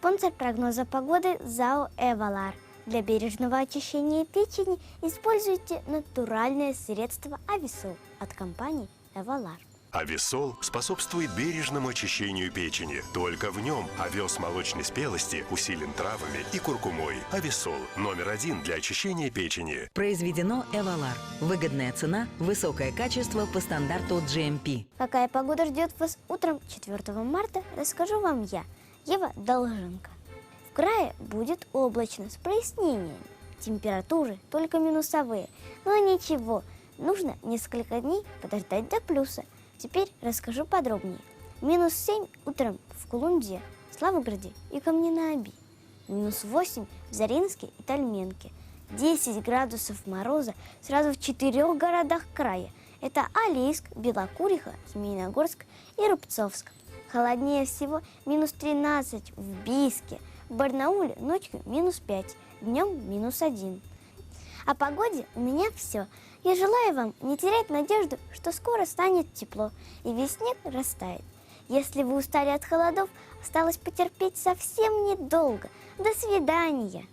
Спонсор прогноза погоды ЗАО «Эвалар». Для бережного очищения печени используйте натуральное средство Ависол от компании «Эвалар». Ависол способствует бережному очищению печени. Только в нем овес молочной спелости усилен травами и куркумой. Ависол – №1 для очищения печени. Произведено «Эвалар». Выгодная цена, высокое качество по стандарту GMP. Какая погода ждет вас утром 4 марта, расскажу вам я, Ева Долженко. В крае будет облачно с прояснениями. Температуры только минусовые. Но ничего, нужно несколько дней подождать до плюса. Теперь расскажу подробнее. -7 утром в Кулунде, Славгороде и Камне-на-Оби. -8 в Заринске и Тальменке. 10 градусов мороза сразу в 4 городах края. Это Алейск, Белокуриха, Змеиногорск и Рубцовск. Холоднее всего -13 в Бийске. В Барнауле ночью -5, днем -1. О погоде у меня все. Я желаю вам не терять надежду, что скоро станет тепло и весь снег растает. Если вы устали от холодов, осталось потерпеть совсем недолго. До свидания!